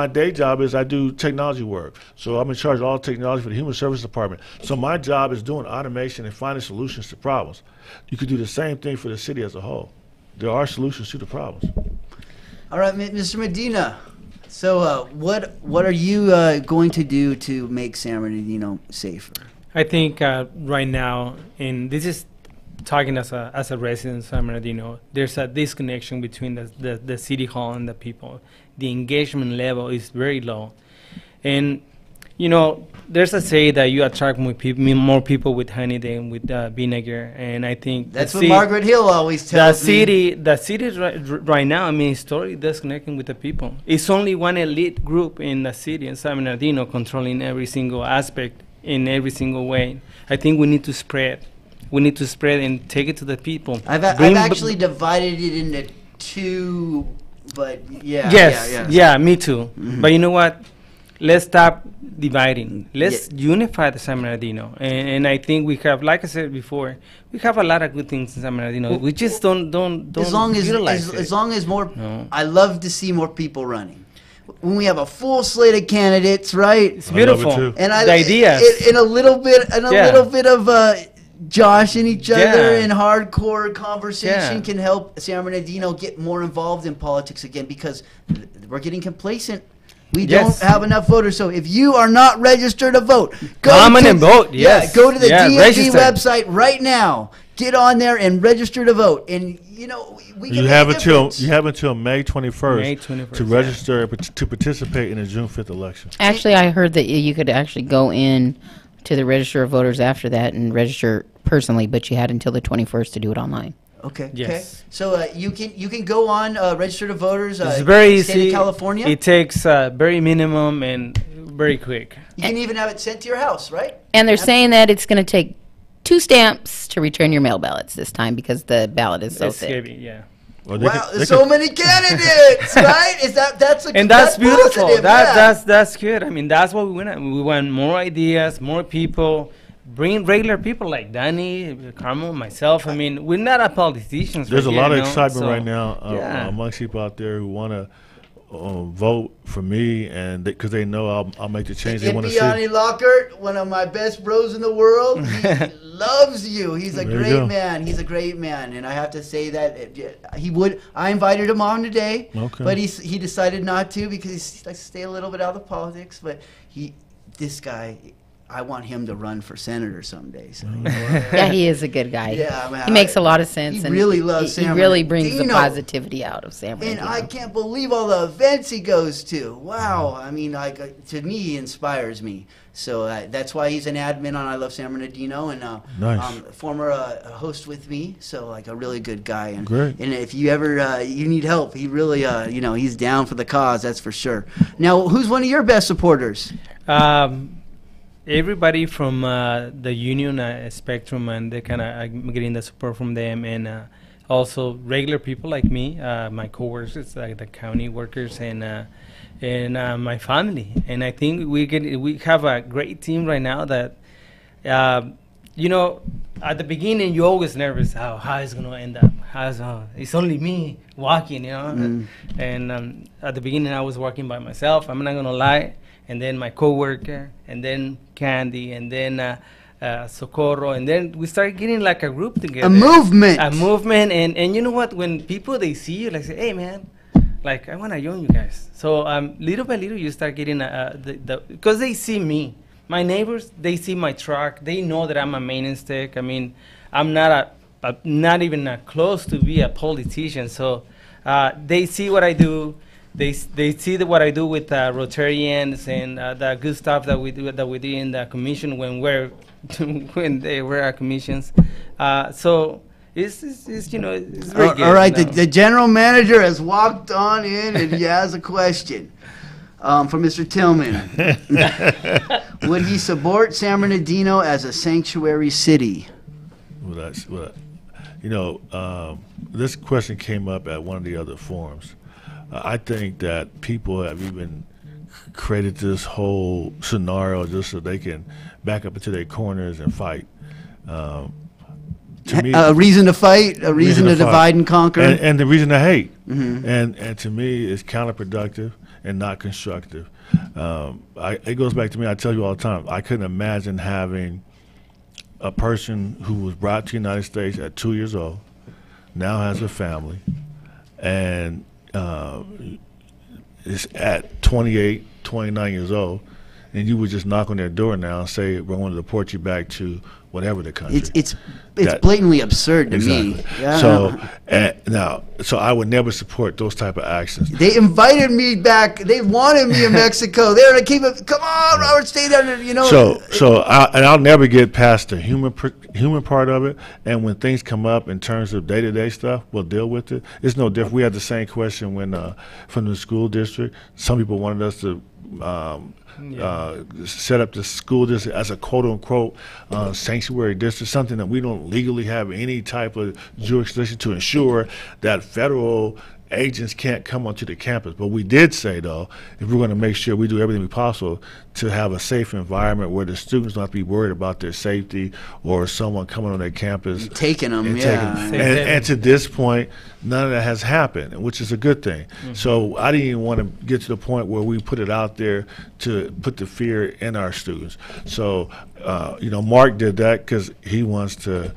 day job is I do technology work. So I'm in charge of all technology for the Human Services Department. So my job is doing automation and finding solutions to problems. You could do the same thing for the city as a whole. There are solutions to the problems. All right, Mr. Medina. So what are you going to do to make San Bernardino safer? I think right now, and this is talking as a resident of San Bernardino, there's a disconnection between the city hall and the people. The engagement level is very low. And, you know, there's a say that you attract more people with honey than with vinegar. And I think that's what Margaret Hill always tells me. The city right now, I mean, is totally disconnecting with the people. It's only one elite group in the city, in San Bernardino, controlling every single aspect in every single way. I think we need to spread. We need to spread and take it to the people. I've actually divided it into two, but yeah. Yes, yeah, me too. Mm-hmm. But you know what? Let's stop dividing. Let's unify the San Bernardino. And I think we have, like I said before, we have a lot of good things in San Bernardino. Well, we just don't utilize it. As long as more, I love to see more people running. When we have a full slate of candidates, right? It's beautiful. And the ideas. In a little bit of joshing each other in hardcore conversation can help San Bernardino get more involved in politics again, because we're getting complacent. We don't have enough voters. So if you are not registered to vote, go to the DMV website right now. Get on there and register to vote. And you have until May 21st to register to participate in the June 5th election. Actually, I heard that you could actually go in to the register of voters after that and register personally, but you had until the 21st to do it online. Okay. Yes. Okay. So you can go on register to voters. It's very easy. State of California. It takes very minimum and very quick. You can even have it sent to your house, right? And they're saying that it's going to take 2 stamps to return your mail ballots this time because the ballot is so thick. Heavy, yeah. Well, wow, there's so many candidates, right? That's beautiful. That's good. I mean, that's what we want. We want more ideas, more people. Bring regular people like Danny, Carmel, myself. I mean, we're not politicians. There's a lot of excitement right now amongst people out there who want to vote for me, and because they know I'll make the change they want to see. Biani Lockhart, one of my best bros in the world, he loves you. He's a great man. He's a great man, and I have to say that he would. I invited him on today, but he decided not to because he likes to stay a little bit out of politics. But this guy. I want him to run for senator someday. So yeah, he is a good guy. Yeah, man, he makes a lot of sense. He really loves San Bernardino. He really brings the positivity out of San Bernardino. And I can't believe all the events he goes to. Wow. I mean, to me, he inspires me. So that's why he's an admin on I Love San Bernardino and former host with me. So a really good guy. And, great. And if you ever you need help, he really he's down for the cause. That's for sure. Now, who's one of your best supporters? Everybody from the union spectrum, and they kind of getting the support from them, and also regular people like me, my coworkers, like the county workers, and my family. And I think we have a great team right now that, at the beginning you're always nervous how it's going to end up. It's only me walking, and at the beginning I was walking by myself. I'm not going to lie. And then my coworker, and then Candy, and then Socorro, and then we started getting like a group together. A movement, and you know what? When people they see you, like say, "Hey, man, like I want to join you guys." So little by little, you start getting because they see me. My neighbors, they see my truck. They know that I'm a maintenance. I mean, I'm not not even close to be a politician. So they see what I do. They see what I do with Rotarians and the good stuff that we do in the commission when they were our commissions. So it's very good. All right, the general manager has walked on in and he has a question for Mr. Tillman. Would he support San Bernardino as a sanctuary city? This question came up at one of the other forums. I think that people have even created this whole scenario just so they can back up into their corners and fight. To me, a reason to fight, a reason to divide and conquer, and the reason to hate. Mm-hmm. And to me, it's counterproductive. and not constructive. It goes back to me. I tell you all the time. I couldn't imagine having a person who was brought to the United States at 2 years old, now has a family, and is at 28, 29 years old, and you would just knock on their door now and say, we want to deport you back to whatever the country. It's blatantly absurd to me. Yeah. So I would never support those type of actions. They invited me back. They wanted me in Mexico. They were to keep it. Come on, Robert, stay down there. You know. I'll never get past the human part of it. And when things come up in terms of day-to-day stuff, we'll deal with it. It's no different. We had the same question when from the school district. Some people wanted us to set up the school district as a quote-unquote sanctuary district, something that we don't legally have any type of jurisdiction to ensure that federal agents can't come onto the campus. But we did say, though, if we're going to make sure we do everything possible to have a safe environment where the students don't have to be worried about their safety or someone coming on their campus taking them, and to this point, none of that has happened, which is a good thing. Mm-hmm. So I didn't even want to get to the point where we put it out there to put the fear in our students. So, Mark did that because he wants to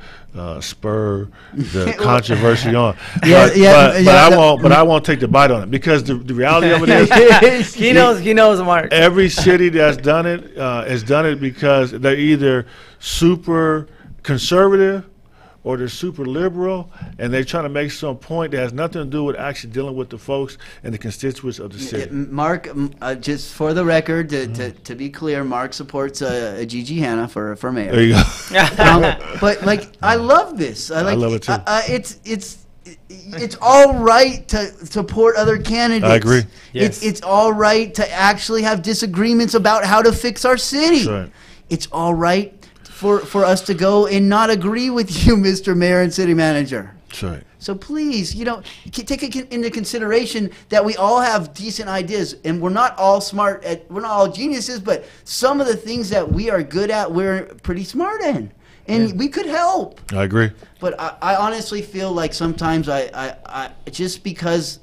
spur the controversy on. But I won't take the bite on it, because the reality of it is he knows Mark. Every city that's done it has done it because they're either super conservative or they're super liberal, and they're trying to make some point that has nothing to do with actually dealing with the folks and the constituents of the city. Mark, just for the record, to be clear, Mark supports Gigi Hanna for mayor. There you go. But I love this. I love it too. It's all right to support other candidates. I agree. Yes. It's all right to actually have disagreements about how to fix our city. That's right. It's all right for us to go and not agree with you, Mr. Mayor and City Manager. That's right. So please, take into consideration that we all have decent ideas, and we're not all we're not all geniuses, but some of the things that we are good at, we're pretty smart in. And we could help. I agree. But I honestly feel like sometimes I just because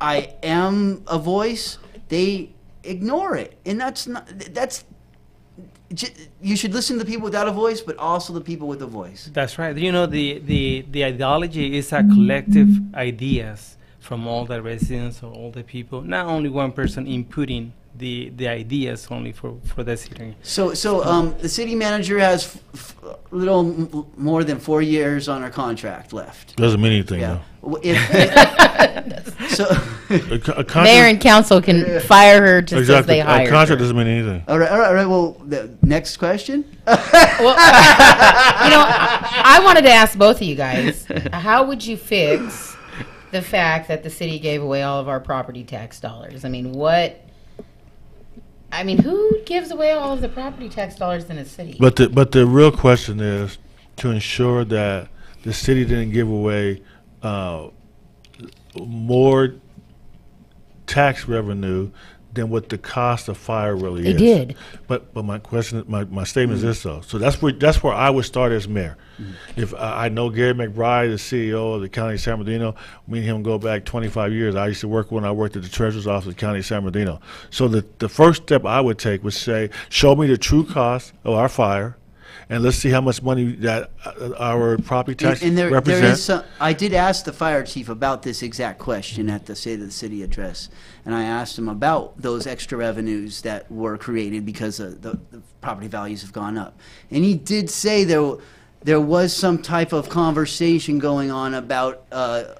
I am a voice, they ignore it. And you should listen to the people without a voice, but also the people with a voice. That's right. The ideology is a collective ideas from all the residents or all the people, not only one person inputting the ideas only for the city. So the city manager has a little more than 4 years on her contract left. Doesn't mean anything, though. Mayor and council can fire her just as they hire her. A contract doesn't mean anything. All right. Well, the next question. Well, I wanted to ask both of you guys, how would you fix the fact that the city gave away all of our property tax dollars? Who gives away all of the property tax dollars in a city? But the real question is to ensure that the city didn't give away more tax revenue than what the cost of fire really is. They did. But my question, my statement is this though. So that's where I would start as mayor. If I know Gary McBride, the CEO of the County of San Bernardino, me and him go back 25 years. I used to work when I worked at the Treasurer's Office of the County of San Bernardino. So the first step I would take was say, show me the true cost of our fire, and let's see how much money that our property tax represents. I did ask the fire chief about this exact question at the State of the City address, and I asked him about those extra revenues that were created because the property values have gone up. And he did say there was some type of conversation going on about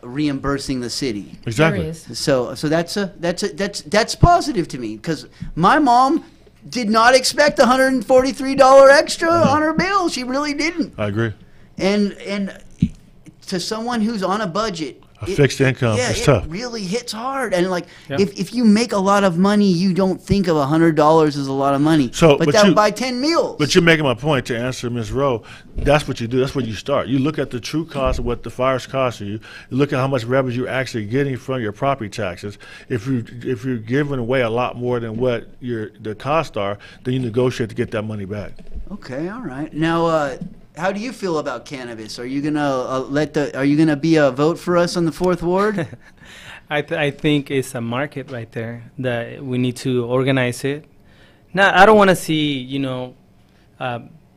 reimbursing the city. Exactly. So that's positive to me, because my mom did not expect $143 extra on her bill. She really didn't. I agree. And to someone who's on a budget, fixed income is tough. It really hits hard. And if you make a lot of money, you don't think of $100 as a lot of money. But that would buy 10 meals. But you're making my point to answer Ms. Rowe. That's what you do. That's where you start. You look at the true cost of what the fire's costing you. You look at how much revenue you're actually getting from your property taxes. If you're giving away a lot more than what the costs are, then you negotiate to get that money back. Okay, all right. Now, how do you feel about cannabis? Are you gonna Are you gonna be a vote for us on the 4th Ward? I think it's a market right there that we need to organize it. Now, I don't want to see,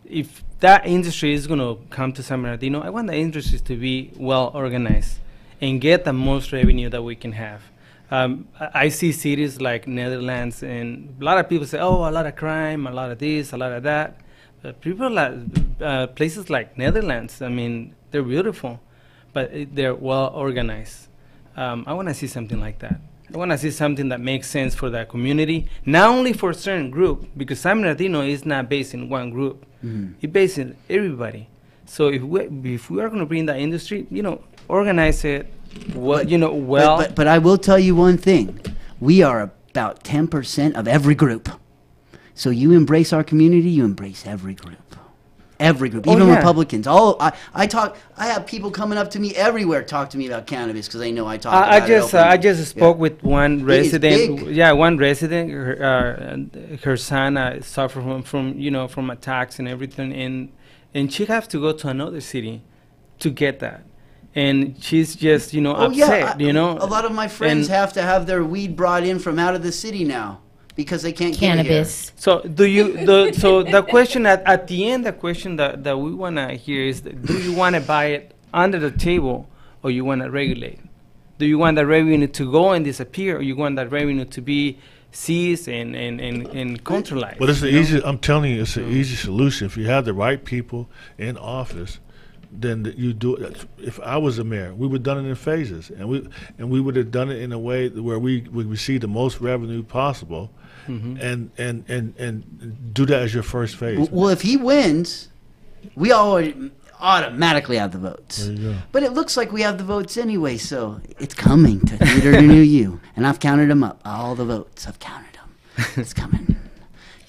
if that industry is going to come to San Bernardino, I want the industry to be well organized and get the most revenue that we can have. I see cities like Netherlands, and a lot of people say, oh, a lot of crime, a lot of this, a lot of that. But people like places like Netherlands, I mean, they're beautiful, but they're well organized. I want to see something like that. I want to see something that makes sense for that community, not only for a certain group, because San Bernardino is not based in one group. It's based in everybody. So if we are going to bring that industry, organize it, well. But I will tell you one thing. We are about 10% of every group. So you embrace our community, you embrace every group. Every group, even Republicans. I have people coming up to me everywhere talk to me about cannabis because they know I talk about it. I just spoke with one resident. Yeah, one resident. Her son suffered from attacks and everything, and she has to go to another city to get that. And she's just upset. A lot of my friends have to have their weed brought in from out of the city now, because they can't cannabis. Get it here. So the question at the end, the question that we want to hear is, do you want to buy it under the table, or you want to regulate? Do you want the revenue to go and disappear, or you want that revenue to be seized and controlled? But it's the easy. I'm telling you, it's an easy solution. If you have the right people in office, then you do it. If I was a mayor, we would have done it in phases, and we would have done it in a way where we would receive the most revenue possible, and do that as your first phase. Well, if he wins, we automatically have the votes. There you go. But it looks like we have the votes anyway, so it's coming to theater near you, and I've counted them up. All the votes, I've counted them. It's coming.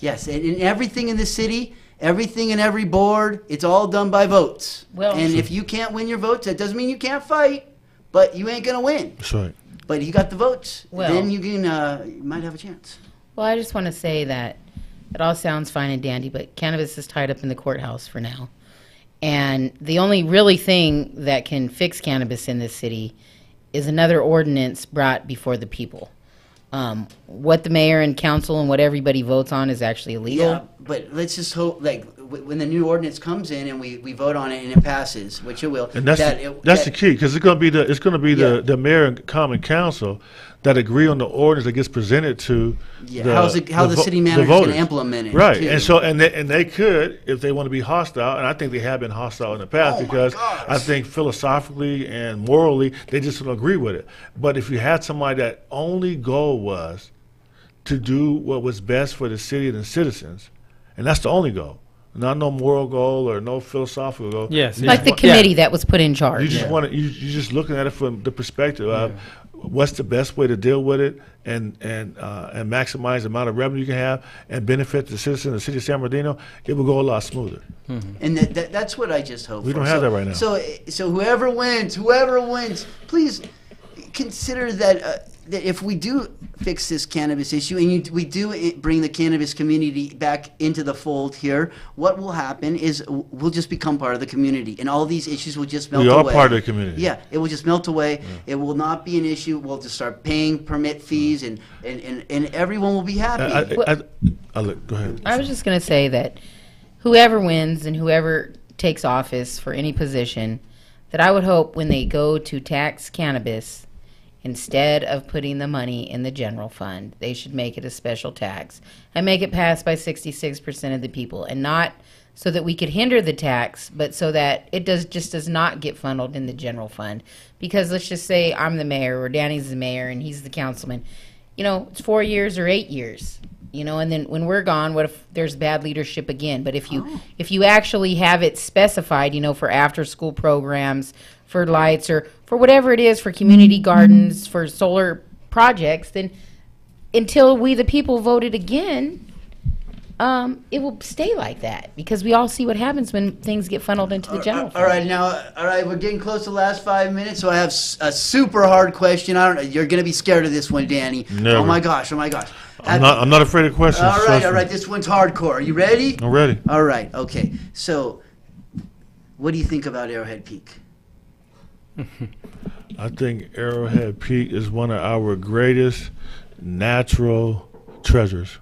Yes, and everything in the city. Everything in every board, it's all done by votes. And if you can't win your votes, that doesn't mean you can't fight, but you ain't going to win. That's right. But you got the votes, then you can you might have a chance. Well, I just want to say that it all sounds fine and dandy, but cannabis is tied up in the courthouse for now. And the only really thing that can fix cannabis in this city is another ordinance brought before the people. What the mayor and council and what everybody votes on is actually illegal. Yeah, but let's just hope, like, when the new ordinance comes in and we vote on it and it passes, which it will. And that's the key, because it's going to be the mayor and common council that agree on the ordinance that gets presented to how the city manager is going to implement it. Right, too. and so they could, if they want to be hostile, and I think they have been hostile in the past, because I think philosophically and morally they just don't agree with it. But if you had somebody that only goal was to do what was best for the city and the citizens, and that's the only goal. Not no moral goal or no philosophical goal. Yes, like the committee that was put in charge. You just want to. You're just looking at it from the perspective of what's the best way to deal with it, and maximize the amount of revenue you can have and benefit the citizens of the city of San Bernardino. It will go a lot smoother. And that's what I just hope. We don't have that right now. So whoever wins, please consider that. That if we do fix this cannabis issue and we do bring the cannabis community back into the fold here, what will happen is we'll just become part of the community, and all these issues will just melt away. We are part of the community. Yeah, it will just melt away. Yeah. It will not be an issue. We'll just start paying permit fees, and everyone will be happy. Go ahead. I was just going to say that whoever wins and whoever takes office for any position, that I would hope when they go to tax cannabis, instead of putting the money in the general fund, they should make it a special tax and make it pass by 66% of the people, and not so that we could hinder the tax, but so that it does not get funneled in the general fund. Because let's just say I'm the mayor, or Danny's the mayor and he's the councilman. It's 4 years or 8 years. And then when we're gone, what if there's bad leadership again? But if you actually have it specified, for after school programs, for lights, or for whatever it is, for community gardens, for solar projects, then until we the people voted again, it will stay like that, because we all see what happens when things get funneled into the general fund. All right, we're getting close to the last 5 minutes, so I have a super hard question. You're going to be scared of this one, Danny. Never. Oh my gosh. I'm not afraid of questions. All right, this one's hardcore. Are you ready? I'm ready. All right, okay. So, what do you think about Arrowhead Peak? I think Arrowhead Peak is one of our greatest natural treasures.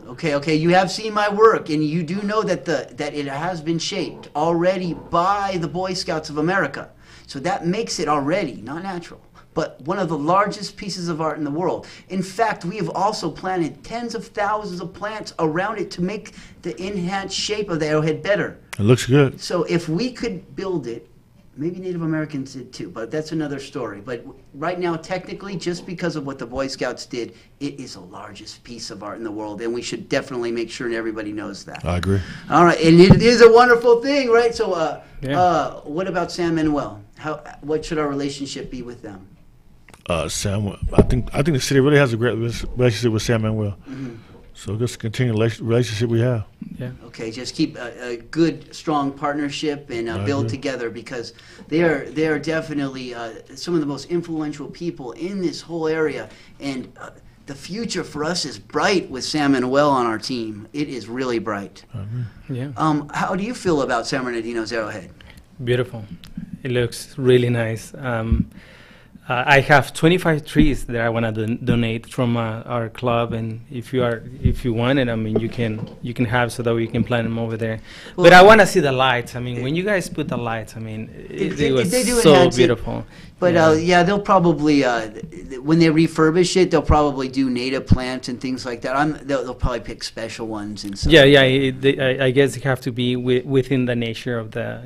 Okay, you have seen my work, and you do know that that it has been shaped already by the Boy Scouts of America. So that makes it already not natural, but one of the largest pieces of art in the world. In fact, we have also planted tens of thousands of plants around it to make the enhanced shape of the arrowhead better. It looks good. So if we could build it, maybe Native Americans did too, but that's another story. But right now, technically, just because of what the Boy Scouts did, it is the largest piece of art in the world, and we should definitely make sure everybody knows that. I agree. All right, and it is a wonderful thing, right? So, what about San Manuel? What should our relationship be with them? I think the city really has a great relationship with San Manuel. Mm-hmm. So just continue the relationship we have. Yeah. Okay, just keep a good, strong partnership and build together, because they are definitely some of the most influential people in this whole area, and the future for us is bright with San Manuel on our team. It is really bright. Yeah. How do you feel about San Bernardino's Arrowhead? Beautiful. It looks really nice. I have 25 trees that I want to donate from our club, and if you want it, I mean, you can have, so that we can plant them over there. Well, but I want to see the lights. I mean, when you guys put the lights, I mean, it was so beautiful. But they'll probably when they refurbish it, they'll probably do native plants and things like that. They'll probably pick special ones and stuff. Yeah. I guess it have to be within the nature of the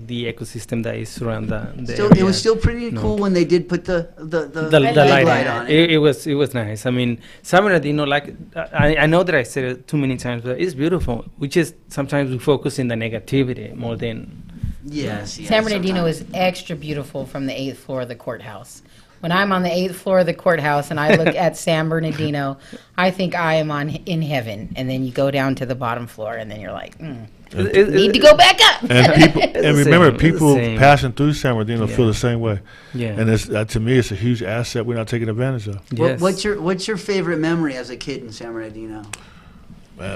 the ecosystem that is around the area. It was still pretty cool when they did put the light on it. It was nice. I mean, San Bernardino, like I know that I said it too many times, but it's beautiful. We just sometimes we focus in the negativity more than. Yes. San Bernardino is extra beautiful from the 8th floor of the courthouse. When I'm on the 8th floor of the courthouse and I look at San Bernardino, I think I am in heaven. And then you go down to the bottom floor, and then you're like, need to go back up. And remember, people passing through San Bernardino feel the same way. Yeah. And it's, to me, it's a huge asset we're not taking advantage of. Yes. What's your favorite memory as a kid in San Bernardino?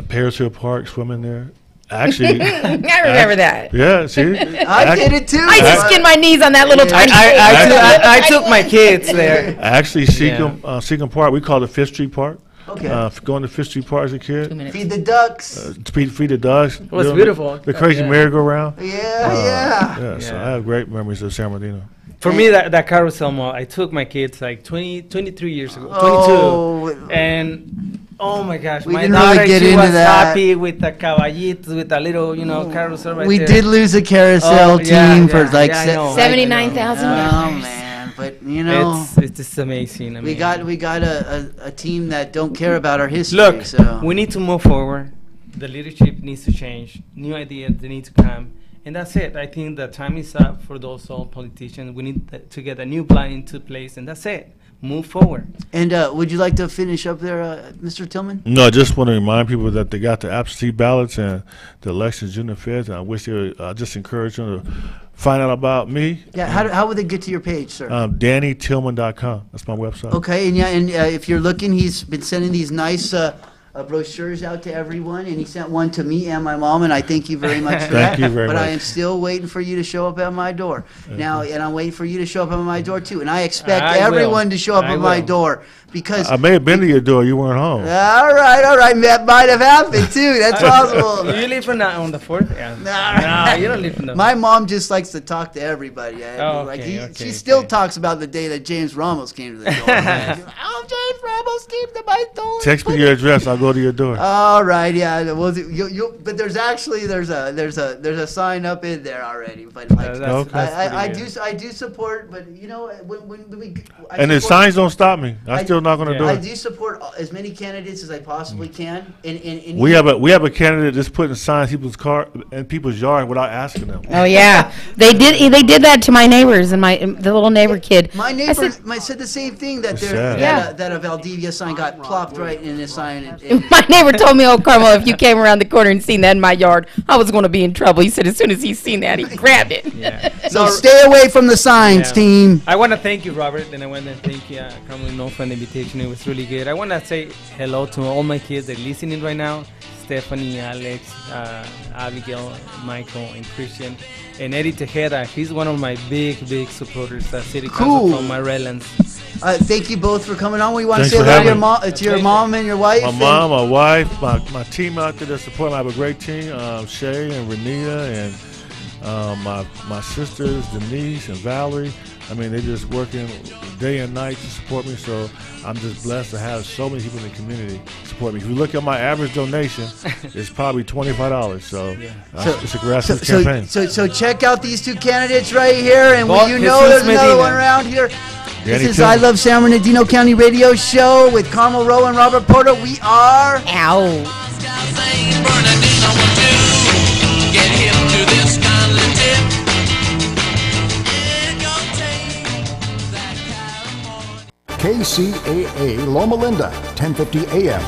Paris Hill Park, swimming there. Actually, I remember that. Yeah, see, I did it too. I used to skin my knees on that little tiny. I took my kids there. Actually, Seacom Park, we called it Fifth Street Park. Okay. Going to Fifth Street Park as a kid. Feed the ducks. Feed the ducks. It was beautiful. The crazy merry-go-round. Yeah. So I have great memories of San Bernardino. For me, that carousel mall, I took my kids like 23 years ago, 22, and oh my gosh, my daughter, she was happy with the caballitos, with the little, carousel right there. We did lose a carousel team for like $79,000. Oh man, but it's just amazing. I mean, we got a team that don't care about our history. Look, so we need to move forward. The leadership needs to change. New ideas, they need to come. And that's it. I think the time is up for those old politicians. We need to get a new plan into place, and that's it. Move forward. And would you like to finish up there, Mr. Tillman? No, I just want to remind people that they got the absentee ballots and the elections June the 5th. And I wish I just encourage them to find out about me. Yeah, how would they get to your page, sir? DannyTillman.com. That's my website. Okay, and if you're looking, he's been sending these nice brochures out to everyone, and he sent one to me and my mom, and I thank you very much for that. Thank you very much. But I am still waiting for you to show up at my door. Now, and I'm waiting for you to show up at my door, too. And I expect everyone to show up at my door, because I may have been to your door. You weren't home. All right. That might have happened, too. That's possible. You live on the 4th? Yeah. No, you don't live on the 4th. My mom just likes to talk to everybody. She still talks about the day that James Ramos came to the door. James Ramos came to my door. Text me your address. I'll go to your door. All right, yeah. Well, but there's a sign up in there already. But I do support. But when the signs don't stop me. I'm still not going to do it. I do support as many candidates as I possibly can. And we have a candidate that's putting signs in people's yard without asking them. Oh yeah, they did that to my neighbors and the little neighbor kid. My neighbor said the same thing, that a Valdivia sign got plopped right in his sign. My neighbor told me, "Oh, Carmel, if you came around the corner and seen that in my yard, I was going to be in trouble." He said as soon as he seen that, he grabbed it. Yeah. So stay away from the signs, team. I want to thank you, Robert, and I want to thank Carmel for the invitation. It was really good. I want to say hello to all my kids that are listening right now. Stephanie, Alex, Abigail, Michael, and Christian. And Eddie Tejeda, he's one of my big supporters at City Council from my Redlands. Thank you both for coming on. We want to Thanks say hello for to your mom and your wife. My mom, my wife, my team out there that support me. I have a great team, Shay and Renita, and my sisters, Denise and Valerie. I mean, they're just working day and night to support me, so I'm just blessed to have so many people in the community support me. If you look at my average donation, it's probably $25, so it's a grassroots campaign. So check out these two candidates right here, and Well, you know there's another Medina. one around here. This Danny is Tillman. I Love San Bernardino County Radio Show with Carmel Rowe and Robert Porter. We are... Ow. KCAA Loma Linda, 1050 AM.